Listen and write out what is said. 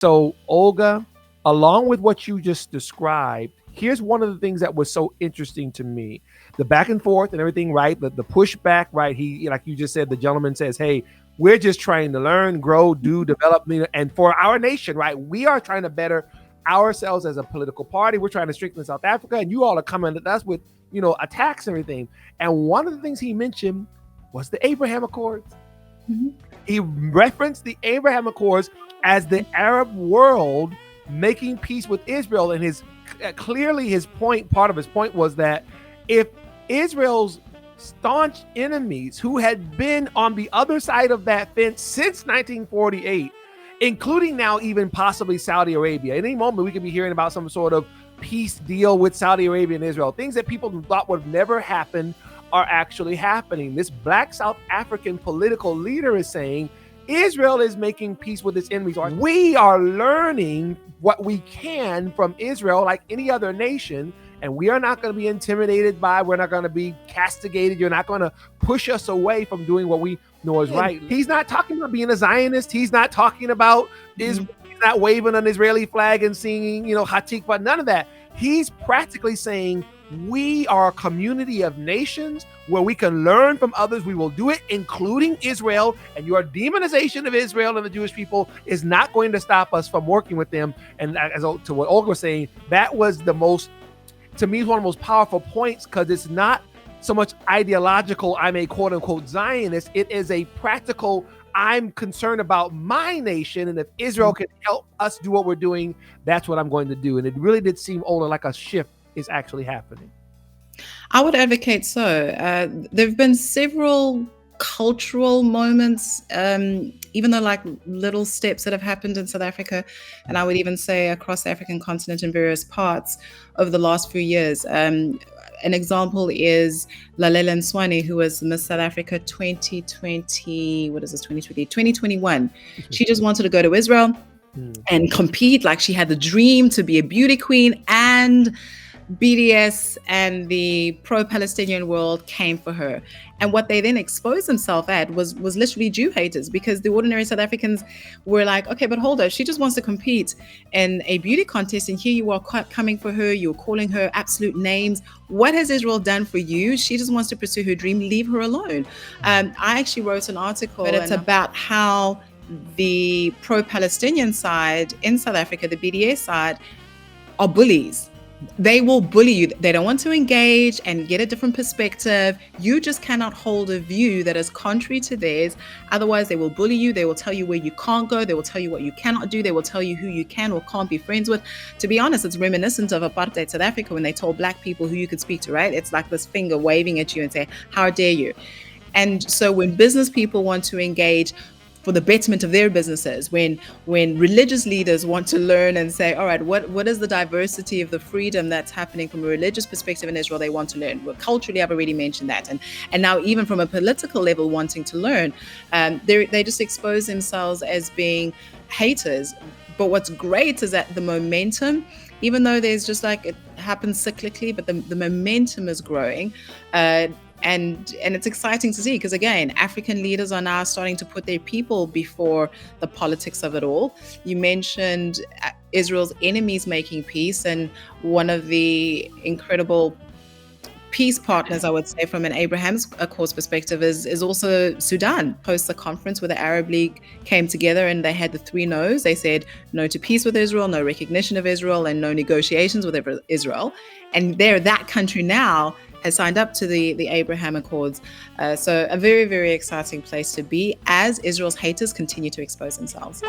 So, Olga, along with what you just described, here's one of the things that was so interesting to me: the back and forth and everything, right? The pushback, right? He, like you just said, the gentleman says, "Hey, we're just trying to learn, grow, do, develop, and for our nation, right? We are trying to better ourselves as a political party. We're trying to strengthen South Africa, and you all are coming at us with, attacks and everything." And one of the things he mentioned was the Abraham Accords. Mhm. He referenced the Abraham Accords as the Arab world making peace with Israel, and his clearly his point, part of his point was that if Israel's staunch enemies, who had been on the other side of that fence since 1948, including now even possibly Saudi Arabia, at any moment we could be hearing about some sort of peace deal with Saudi Arabia and Israel, things that people thought would never happen are actually happening. This black South African political leader is saying Israel is making peace with its enemies. We are learning what we can from Israel, like any other nation, and we are not going to be intimidated by, we're not going to be castigated. You're not going to push us away from doing what we know is right. He's not talking about being a Zionist. He's not talking about Israel. He's not waving an Israeli flag and singing, Hatikva, none of that. He's practically saying, we are a community of nations where we can learn from others. We will do it, including Israel. And your demonization of Israel and the Jewish people is not going to stop us from working with them. And as to what Olga was saying, that was the most, to me, is one of the most powerful points, because it's not so much ideological, I'm a quote unquote Zionist. It is a practical, I'm concerned about my nation. And if Israel can help us do what we're doing, that's what I'm going to do. And it really did seem, Olga, like a shift is actually happening. I would advocate so. There have been several cultural moments, even though like little steps that have happened in South Africa, and I would even say across the African continent in various parts over the last few years. An example is Lalela Nswane, who was Miss South Africa 2020, what is this, 2020, 2021. She just wanted to go to Israel and compete. Like, she had the dream to be a beauty queen, and BDS and the pro-Palestinian world came for her. And what they then exposed themselves at was literally Jew haters, because the ordinary South Africans were like, okay, but hold up, she just wants to compete in a beauty contest, and here you are coming for her, you're calling her absolute names. What has Israel done for you? She just wants to pursue her dream, leave her alone. I actually wrote an article, but it's about how the pro-Palestinian side in South Africa, the BDS side, are bullies. They will bully you. They don't want to engage and get a different perspective. You just cannot hold a view that is contrary to theirs. Otherwise, they will bully you. They will tell you where you can't go. They will tell you what you cannot do. They will tell you who you can or can't be friends with. To be honest, it's reminiscent of apartheid South Africa, when they told black people who you could speak to, right? It's like this finger waving at you and say, how dare you? And so when business people want to engage for the betterment of their businesses, when religious leaders want to learn and say, all right, what is the diversity of the freedom that's happening from a religious perspective in Israel, they want to learn. Well, culturally, I've already mentioned that. And now even from a political level, wanting to learn, they just expose themselves as being haters. But what's great is that the momentum, even though there's just like, it happens cyclically, but the momentum is growing. And it's exciting to see, because again, African leaders are now starting to put their people before the politics of it all. You mentioned Israel's enemies making peace, and one of the incredible peace partners, I would say, from an Abraham's Accords perspective is also Sudan. Post the conference where the Arab League came together and they had the 3 no's. They said no to peace with Israel, no recognition of Israel, and no negotiations with Israel. And that country now has signed up to the Abraham Accords. So a very, very exciting place to be as Israel's haters continue to expose themselves.